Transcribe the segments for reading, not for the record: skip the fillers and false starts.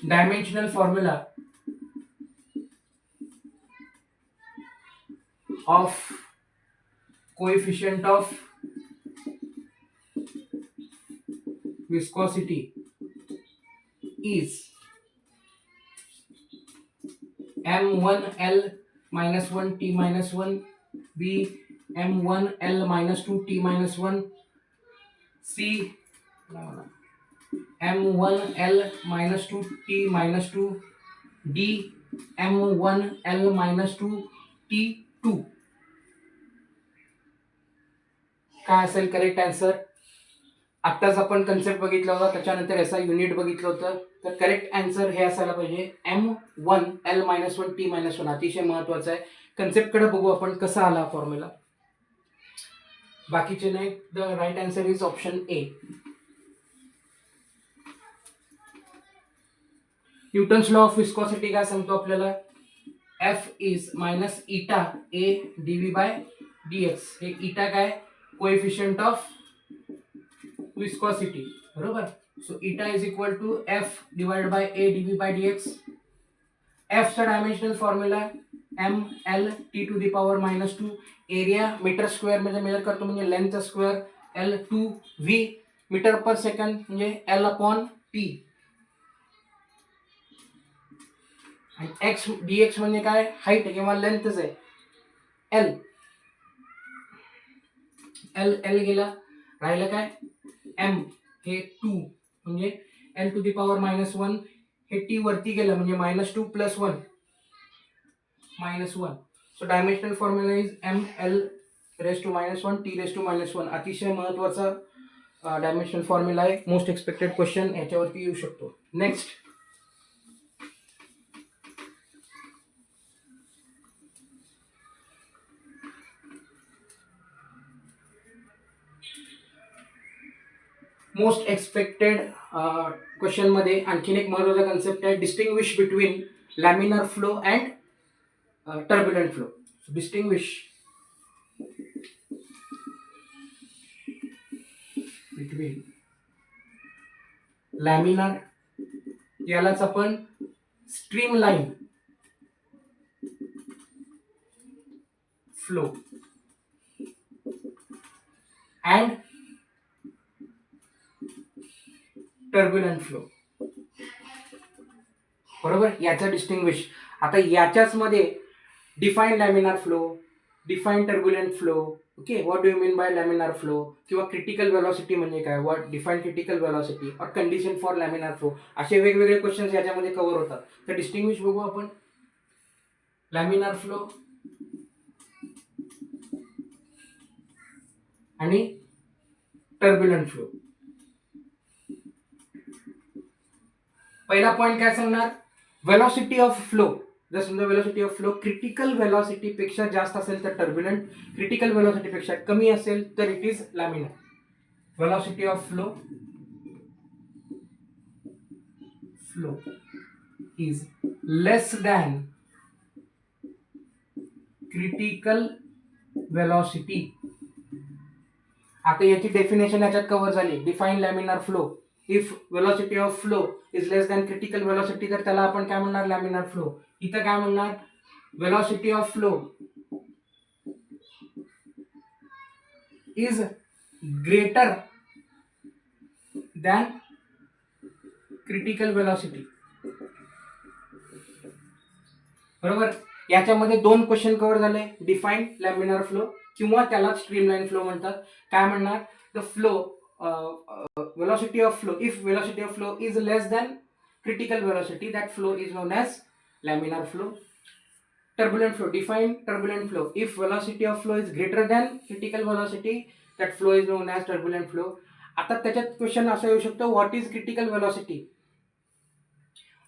dimensional formula of coefficient of viscosity is m1l minus 1 t minus 1, b m1l minus 2 t minus 1, c m1l minus 2 t minus 2, d m1l minus 2 t2. काय असेल correct answer? आत्ताच आपण concept बघितला होता, त्याच्यानंतर याचा unit बघितलं होतं. तर करेक्ट आन्सर हे असायला पाहिजे m1l minus 1 t minus 1. अतिशय महत्वाचं आहे. कन्सेप्टकडे बघू आपण कसा आला फॉर्म्युला. बाकीचे नाही. The right answer is option A. Newton's law of viscosity काय सांगतो आपल्याला? एफ इज मायनस इटा ए डीव्ही बाय डीएक्स. हे इटा काय? कोएफिशियंट ऑफ विस्कॉसिटी, बरोबर. So eta is equal to F divide by A DV by DX. F चा dimensional formula M L T to the power minus 2. Area metre square मध्ये measure करतो म्हणजे length square L 2 V. Metre per second म्हणजे L upon T. आणि X DX म्हणजे काय? Height किंवा लेंथच आहे. एल एल एल गेला, राहिलं काय? एम हे 2 म्हणजे L to the power minus 1. हे टी वरती गेलं म्हणजे minus 2 plus 1 minus 1. So dimensional formula is M L raise to minus 1 T raise to minus 1. अतिशय महत्वाचा डायमेन्शनल फॉर्म्युला आहे. मोस्ट एक्सपेक्टेड क्वेश्चन याच्यावरती येऊ शकतो. नेक्स्ट, मोस्ट एक्सपेक्टेड क्वेश्चन मध्ये आणखीन एक महत्वाचा कन्सेप्ट आहे, distinguish between laminar flow and turbulent flow. Distinguish between laminar, यालाच आपण streamline flow and turbulent flow, बरोबर. याचा डिस्टिंग्विश. आता याच्याच मध्ये define laminar flow, define turbulent flow. Okay, what do you mean by laminar flow, किंवा critical velocity म्हणजे काय, what define critical velocity और कंडिशन फॉर लॅमिनार फ्लो. असे वेगवेगळे क्वेश्चन्स याच्यामध्ये कव्हर होतात. तर डिस्टिंग्विश बघू आपण. लॅमिनार फ्लो आणि टर्ब्युलंट फ्लो. पहिला पॉइंट काय सांगणार? Velocity of flow. जर समजा velocity of flow critical velocity पेक्षा जास्त असेल तर टर्ब्युलंट, क्रिटिकल वेलॉसिटी पेक्षा कमी असेल तर it is laminar. Velocity of flow is less than critical velocity. आता याची डेफिनेशन याच्यात कव्हर झाली. Define laminar flow. If velocity of flow is less than critical velocity, तर त्याला आपण काय म्हणणार? Laminar flow. इथं काय म्हणणार? Velocity of flow is greater than critical velocity, बरोबर. याच्यामध्ये 2 क्वेश्चन कव्हर झाले. डिफाईन लॅमिनार फ्लो किंवा त्याला स्ट्रीमलाइन फ्लो म्हणतात. काय म्हणणार? The flow velocity of flow, if velocity of flow is less than critical velocity, that flow is known as laminar flow. Turbulent flow, define turbulent flow. If velocity of flow is greater than critical velocity, that flow is known as turbulent flow. आता त्याच्यात question असा येऊ शकतो, what is critical velocity.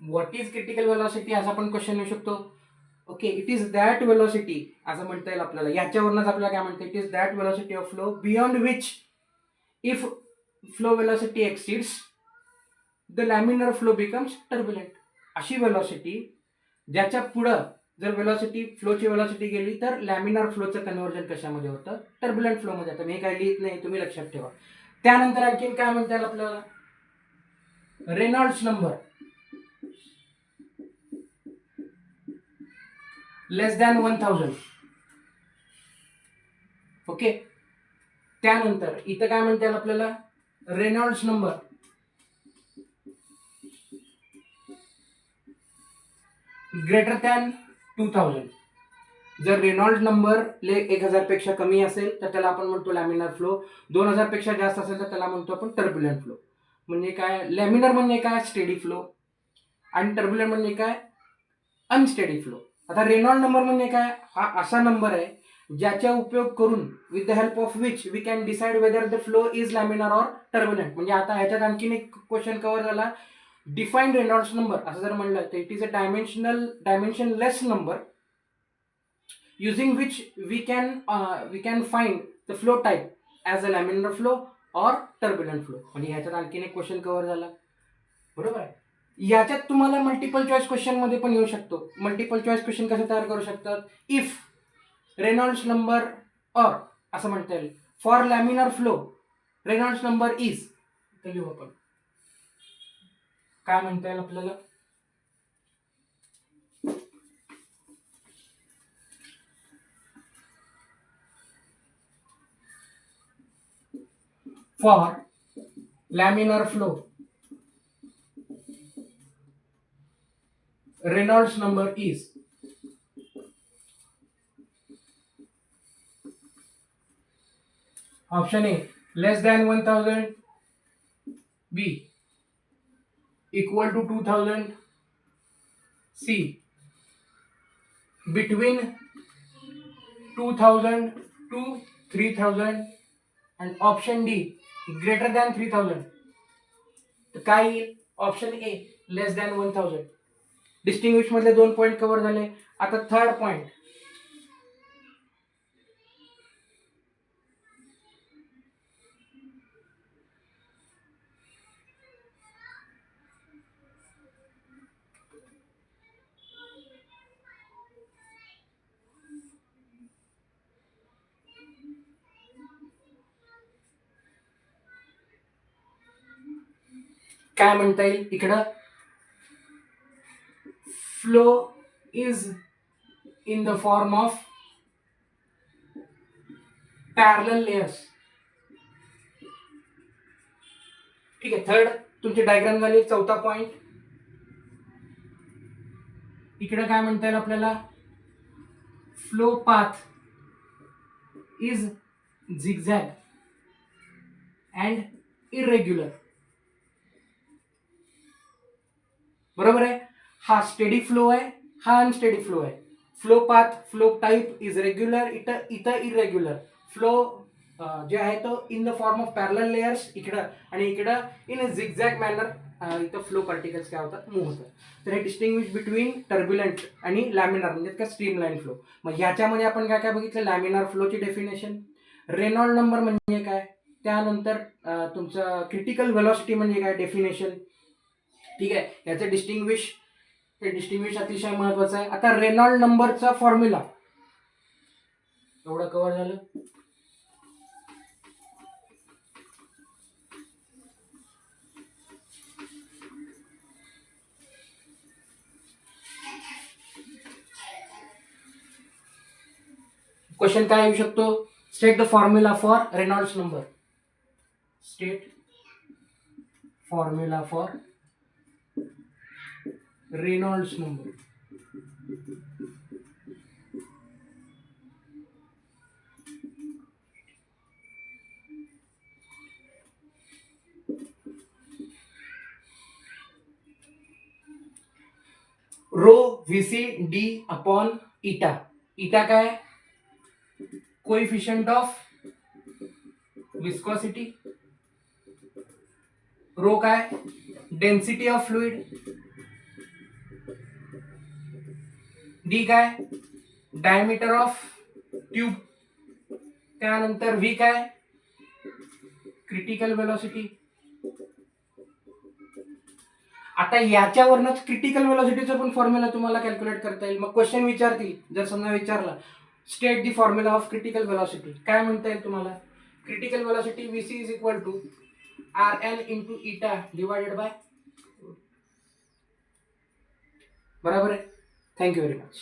What is critical velocity असा पण question येऊ शकतो. Okay, it is that velocity असं म्हणता येईल आपल्याला. याच्यावरूनच आपल्याला काय म्हणता? It is that velocity of flow beyond which if flow velocity exceeds the laminar flow becomes turbulent. अशी वेलॉसिटी ज्याच्या पुढं जर वेलॉसिटी फ्लोची वेलॉसिटी गेली तर लॅमिनार फ्लोचं कन्व्हर्जन कशामध्ये होतं? टर्ब्युलंट फ्लो मध्ये. आता मी काही लिहित नाही, तुम्ही लक्षात ठेवा. त्यानंतर आणखीन काय म्हणता येईल आपल्याला? Reynolds number. Less than 1000. Okay. त्यानंतर इथं काय म्हणता येईल आपल्याला, रेनॉल्ड्स नंबर ग्रेटर दॅन 2000. जर रेनॉल्ड नंबर 1000 पेक्षा कमी असेल तर त्याला आपण म्हणतो लॅमिनार फ्लो. 2000 पेक्षा जास्त असेल तर त्याला म्हणतो आपण टर्ब्युलंट फ्लो. म्हणजे काय, लॅमिनार म्हणजे काय, स्टेडी फ्लो, आणि टर्ब्युलंट म्हणजे काय, अनस्टेडी फ्लो. आता रेनॉल्ड नंबर म्हणजे काय, हा असा नंबर आहे ज्याचा उपयोग करून with the help of which we can decide whether the flow is laminar or turbulent. म्हणजे आता ह्याच्यात आणखीन एक क्वेश्चन कव्हर झाला. डिफाईन रेनॉल्ड्स नंबर असं जर म्हणलं तर it is a dimensionless number using which we can find the flow type as a laminar flow or turbulent flow. म्हणजे ह्याच्यात आणखीन एक क्वेश्चन कव्हर झाला. बरोबर आहे. याच्यात तुम्हाला मल्टिपल चॉईस क्वेश्चन मध्ये पण येऊ शकतो. मल्टिपल चॉईस क्वेश्चन कसे तयार करू शकतात, इफ रेनॉल्ड्स नंबर और असं म्हणता येईल for laminar flow Reynolds number is, तर लिहू आपण काय म्हणता येईल आपल्याला, for laminar flow Reynolds number is option A less than 1000, B equal to 2000, C between 2000 to 3000, and option D greater than 3000. तर काय येईल, option A less than 1000. Distinguish मधले 2 पॉइंट कव्हर झाले. आता थर्ड पॉइंट, काय म्हणता येईल इकडं, flow is in the form of parallel layers. ठीक आहे. थर्ड तुमची डायग्राम झाली. चौथा पॉइंट इकडे काय म्हणता येईल आपल्याला, flow path is zigzag and irregular. बरोबर आहे. हा स्टेडी फ्लो आहे, हा अनस्टेडी फ्लो आहे. Flow path, flow type is regular, इथं इरेग्युलर. फ्लो जे आहे तो in the form of parallel layers इकडं, आणि इकडं इन अ झिगझॅग मॅनर इथं फ्लो पार्टिकल्स काय होतात, मूव्ह होतात. तर हे डिस्टिंग्विश बिटवीन टर्ब्युलंट आणि लॅमिनार म्हणजे काय, स्ट्रीमलाईन फ्लो. मग ह्याच्यामध्ये आपण काय काय बघितलं, लॅमिनार फ्लोची डेफिनेशन, रेनॉल्ड नंबर म्हणजे काय, त्यानंतर तुमचं क्रिटिकल व्हेलॉसिटी म्हणजे काय, डेफिनेशन. ठीक आहे. याचं डिस्टिंग्विश, हे डिस्टिंग्विश अतिशय महत्वाचं आहे. आता रेनॉल्ड नंबरचा फॉर्म्युला एवढं कव्हर झालं. क्वेश्चन काय येऊ शकतो, state the formula for Reynolds number. State formula for Reynolds number. Rho VC D upon eta. Eta काय, कोएफिशिएंट ऑफ विस्कोसिटी. रो काय, डेन्सिटी ऑफ फ्लुइड. डी काय, डायमीटर ऑफ ट्यूब. त्यानंतर V काय, critical velocity. आता याच्यावरनच critical वेलोसिटीचं पण formula तुम्हाला calculate करता येईल. मग क्वेश्चन विचारतील, जर समजा विचारला state the formula of critical velocity, काय म्हणता येईल तुम्हाला, critical velocity VC is equal to R L into eta divided by. बराबर आहे. Thank you very much.